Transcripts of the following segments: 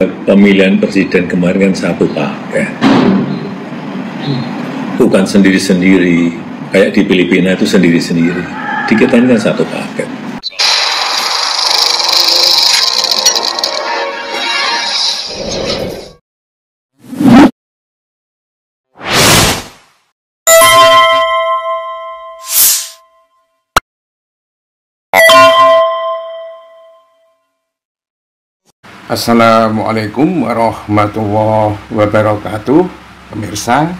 Pemilihan presiden kemarin kan satu paket, bukan sendiri-sendiri kayak di Filipina itu sendiri-sendiri. Di kita ini kan satu paket. Assalamualaikum warahmatullahi wabarakatuh. Pemirsa,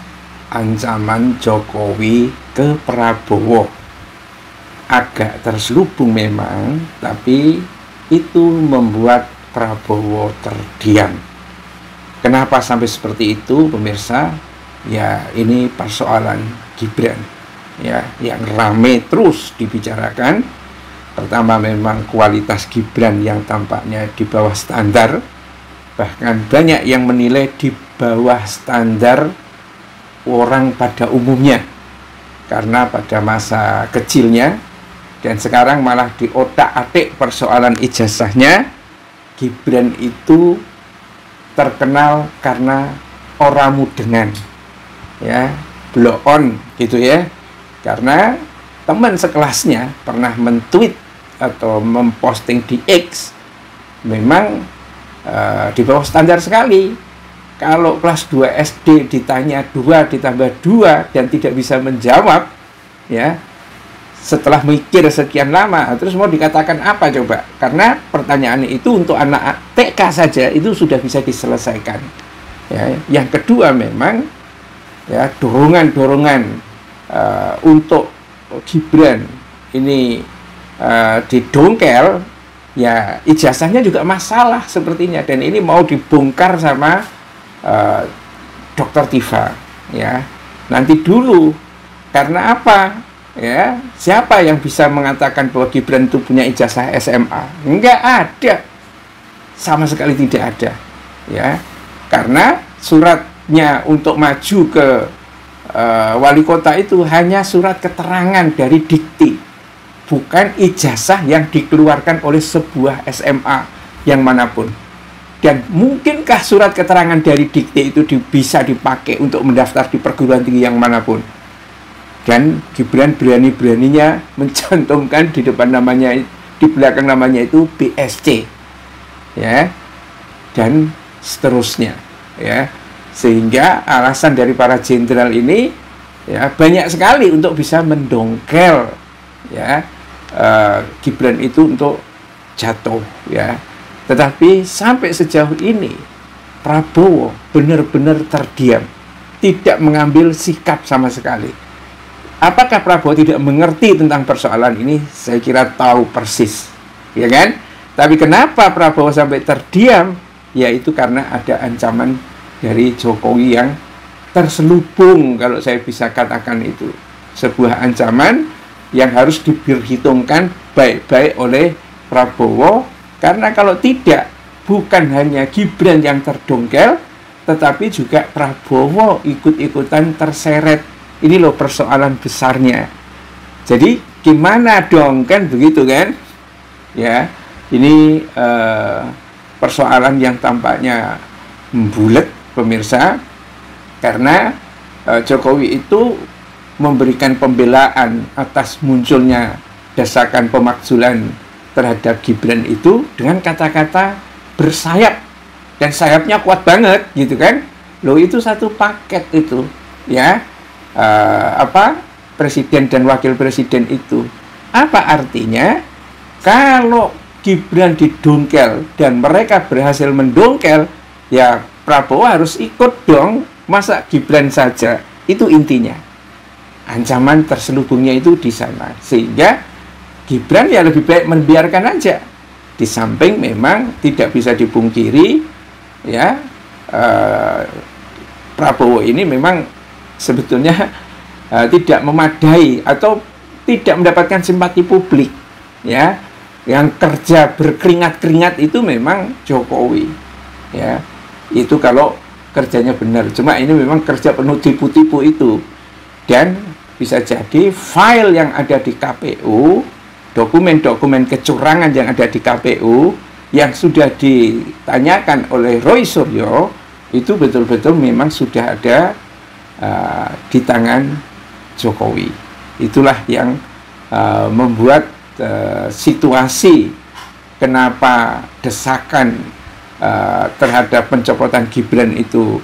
ancaman Jokowi ke Prabowo agak terselubung memang, tapi itu membuat Prabowo terdiam. Kenapa sampai seperti itu, pemirsa? Ya, ini persoalan Gibran ya, yang rame terus dibicarakan. Pertama, memang kualitas Gibran yang tampaknya di bawah standar. Bahkan banyak yang menilai di bawah standar orang pada umumnya. Karena pada masa kecilnya, dan sekarang malah di otak-atik persoalan ijazahnya, Gibran itu terkenal karena oramu dengan ya, blow on gitu ya. Karena teman sekelasnya pernah men-tweet atau memposting di X, memang di bawah standar sekali. Kalau kelas 2 SD ditanya 2 ditambah 2 dan tidak bisa menjawab ya, setelah mikir sekian lama, terus mau dikatakan apa coba? Karena pertanyaan itu untuk anak TK saja itu sudah bisa diselesaikan ya. Yang kedua, memang ya, dorongan-dorongan untuk Gibran ini didongkel ya, ijazahnya juga masalah sepertinya, dan ini mau dibongkar sama Dr. Tifa ya. Nanti dulu, karena apa ya, siapa yang bisa mengatakan bahwa Gibran itu punya ijazah SMA? Enggak ada, sama sekali tidak ada ya. Karena suratnya untuk maju ke wali kota itu hanya surat keterangan dari Dikti, bukan ijazah yang dikeluarkan oleh sebuah SMA yang manapun. Dan mungkinkah surat keterangan dari Dikti itu bisa dipakai untuk mendaftar di perguruan tinggi yang manapun? Dan Gibran berani-beraninya mencantumkan di depan namanya, di belakang namanya itu BSC ya, dan seterusnya ya. Sehingga alasan dari para jenderal ini ya banyak sekali untuk bisa mendongkel ya, Gibran itu untuk jatuh ya. Tetapi sampai sejauh ini Prabowo benar-benar terdiam, tidak mengambil sikap sama sekali. Apakah Prabowo tidak mengerti tentang persoalan ini? Saya kira tahu persis ya kan. Tapi kenapa Prabowo sampai terdiam? Yaitu karena ada ancaman dari Jokowi yang terselubung, kalau saya bisa katakan itu sebuah ancaman yang harus diperhitungkan baik-baik oleh Prabowo. Karena kalau tidak, bukan hanya Gibran yang terdongkel, tetapi juga Prabowo ikut-ikutan terseret. Ini loh persoalan besarnya. Jadi gimana dong, kan begitu kan ya. Ini persoalan yang tampaknya bulat, pemirsa, karena Jokowi itu memberikan pembelaan atas munculnya desakan pemakzulan terhadap Gibran itu dengan kata-kata bersayap, dan sayapnya kuat banget gitu kan. Loh, itu satu paket itu ya, presiden dan wakil presiden itu. Apa artinya? Kalau Gibran didongkel dan mereka berhasil mendongkel, ya Prabowo harus ikut dong. Masa Gibran saja? Itu intinya. Ancaman terselubungnya itu di sana. Sehingga Gibran ya lebih baik membiarkan aja. Di samping memang tidak bisa dipungkiri ya, Prabowo ini memang sebetulnya tidak memadai atau tidak mendapatkan simpati publik ya. Yang kerja berkeringat-keringat itu memang Jokowi ya. Itu kalau kerjanya benar. Cuma ini memang kerja penuh tipu-tipu itu. Dan bisa jadi file yang ada di KPU, dokumen-dokumen kecurangan yang ada di KPU yang sudah ditanyakan oleh Roy Suryo itu betul-betul memang sudah ada di tangan Jokowi. Itulah yang membuat situasi kenapa desakan terhadap pencopotan Gibran itu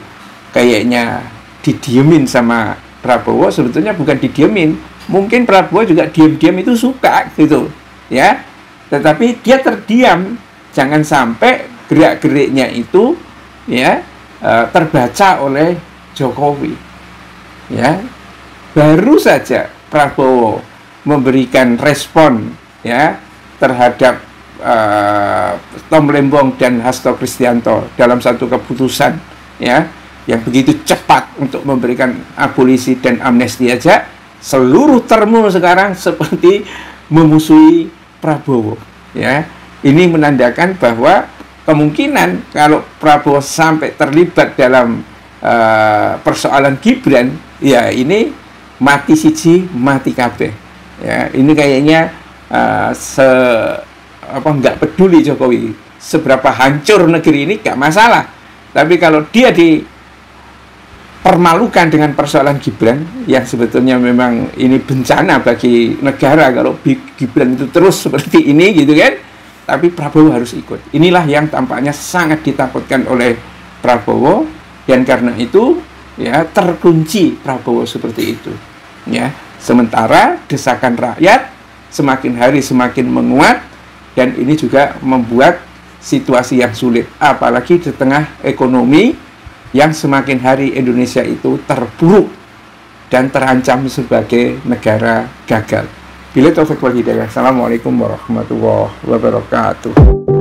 kayaknya didiemin sama Prabowo. Sebetulnya bukan didiemin, mungkin Prabowo juga diam-diam itu suka gitu ya, tetapi dia terdiam, jangan sampai gerak-geriknya itu ya terbaca oleh Jokowi. Ya, baru saja Prabowo memberikan respon ya terhadap Tom Lembong dan Hasto Kristianto dalam satu keputusan ya yang begitu cepat untuk memberikan abolisi dan amnesti aja, seluruh termo sekarang seperti memusuhi Prabowo ya. Ini menandakan bahwa kemungkinan kalau Prabowo sampai terlibat dalam persoalan Gibran, ya ini mati siji mati kabeh ya. Ini kayaknya nggak peduli Jokowi seberapa hancur negeri ini, nggak masalah, tapi kalau dia dipermalukan dengan persoalan Gibran yang sebetulnya memang ini bencana bagi negara kalau Gibran itu terus seperti ini gitu kan, tapi Prabowo harus ikut. Inilah yang tampaknya sangat ditakutkan oleh Prabowo, dan karena itu ya terkunci Prabowo seperti itu ya. Sementara desakan rakyat semakin hari semakin menguat, dan ini juga membuat situasi yang sulit, apalagi di tengah ekonomi yang semakin hari Indonesia itu terpuruk dan terancam sebagai negara gagal. Bila taufik wal hidayah. Assalamualaikum warahmatullahi wabarakatuh.